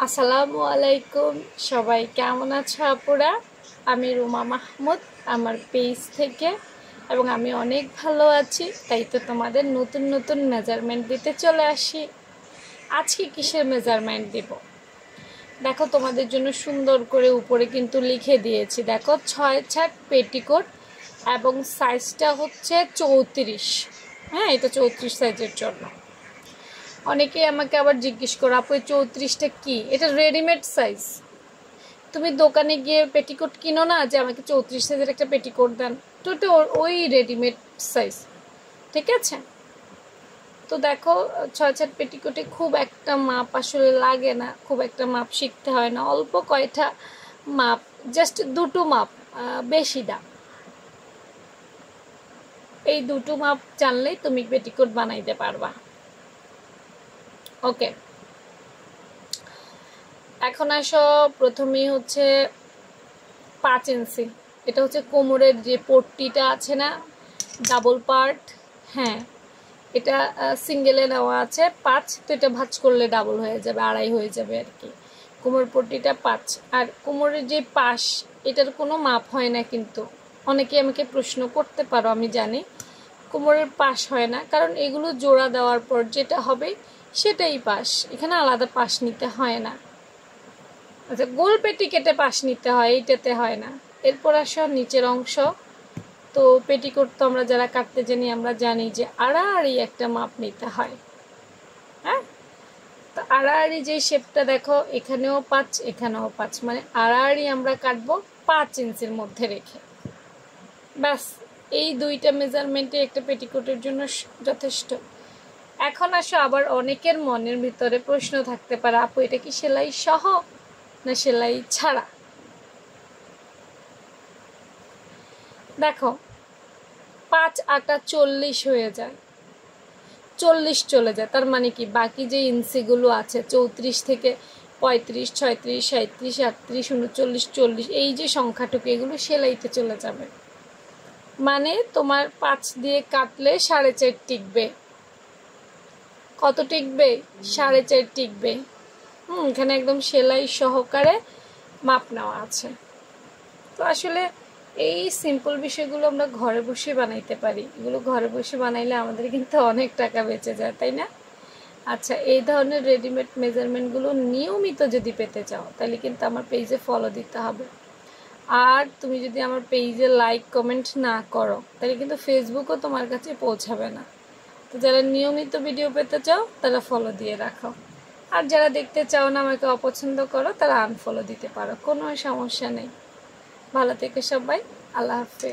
আসসালামু আলাইকুম, সবাই কেমন আছো আপুরা? আমি রুমা মাহমুদ আমার পেজ থেকে, এবং আমি অনেক ভালো আছি। তাই তো তোমাদের নতুন নতুন মেজারমেন্ট দিতে চলে আসি। আজকে কিসের মেজারমেন্ট দিব দেখো, তোমাদের জন্য সুন্দর করে উপরে কিন্তু লিখে দিয়েছি। দেখো 6/6 পেটিকোট এবং সাইজটা হচ্ছে 34। হ্যাঁ, এটা 34 সাইজের জন্য। অনেকেই আমাকে আবার জিজ্ঞেস করো, আপু 34টা কি? এটা রেডিমেড সাইজ। তুমি দোকানে গিয়ে পেটিকোট কিনো না যে আমাকে 34 সাইজের একটা পেটিকোট দেন, তো এটা ওই রেডিমেড সাইজ, ঠিক আছে? তো দেখো 6/6 পেটিকোটে খুব একটা মাপ আসলে লাগে না, খুব একটা মাপ শিখতে হয় না, অল্প কয়টা মাপ, জাস্ট দুটো মাপ, বেশি দাম। এই দুটো মাপ জানলেই তুমি পেটিকোট বানাইতে পারবা। ওকে, এখন আসো, প্রথমেই হচ্ছে 5 ইঞ্চি। এটা হচ্ছে কোমরের যে পট্টিটা আছে না, ডাবল পার্ট। হ্যাঁ, এটা সিঙ্গেলে নেওয়া আছে 5, তো এটা ভাঁজ করলে ডাবল হয়ে যাবে, 2.5 হয়ে যাবে আর কি। কোমর পট্টিটা 5। আর কোমরের যে পাশ, এটার কোনো মাপ হয় না কিন্তু। অনেকে আমাকে প্রশ্ন করতে পারো, আমি জানি। কোমরের পাশ হয় না, কারণ এগুলো জোড়া দেওয়ার পর যেটা হবে সেটাই পাশ, এখানে আলাদা পাশ নিতে হয় না। আচ্ছা, গোল পেটি কেটে পাশ নিতে হয়, এইটাতে হয় না। এরপর আসো নিচের অংশ। তো পেটিকোট তো আমরা যারা কাটতে জানি, আমরা জানি যে আড়াআড়ি একটা মাপ নিতে হয়। হ্যাঁ, তো আড়াআড়ি যে শেপটা দেখো, এখানেও 5, এখানেও 5, মানে আড়াআড়ি আমরা কাটবো 5 ইঞ্চির মধ্যে রেখে। ব্যাস, এই দুইটা মেজারমেন্টে একটা পেটিকোটের জন্য যথেষ্ট। এখন আসো, আবার অনেকের মনের ভিতরে প্রশ্ন থাকতে পারে, আপু এটা কি সেলাই সহ না সেলাই ছাড়া? দেখো 5 8 40 হয়ে যায়, 40 চলে যায়। তার মানে কি, বাকি যে ইঞ্চিগুলো আছে 34 থেকে 35, 36, 37, 38, 39, 40, এই যে সংখ্যাটুকু, এগুলো সেলাইতে চলে যাবে। মানে তোমার 5 দিয়ে কাটলে 4.5 টিকবে। কত টিকবে? 4.5 টিকবে। এখানে একদম সেলাই সহকারে মাপ নেওয়া আছে। তো আসলে এই সিম্পল বিষয়গুলো আমরা ঘরে বসে বানাইতে পারি। এগুলো ঘরে বসে বানাইলে আমাদের কিন্তু অনেক টাকা বেঁচে যায়, তাই না? আচ্ছা, এই ধরনের রেডিমেড মেজারমেন্টগুলো নিয়মিত যদি পেতে চাও, তাহলে কিন্তু আমার পেজে ফলো দিতে হবে। আর তুমি যদি আমার পেজে লাইক কমেন্ট না করো, তাহলে কিন্তু ফেসবুকও তোমার কাছে পৌঁছাবে না। তো যারা নিয়মিত ভিডিও পেতে চাও, তারা ফলো দিয়ে রাখো। আর যারা দেখতে চাও না, আমাকে অপছন্দ করো, তারা আনফলো দিতে পারো, কোনো সমস্যা নেই। ভালো থেকে সবাই, আল্লাহ হাফেজ।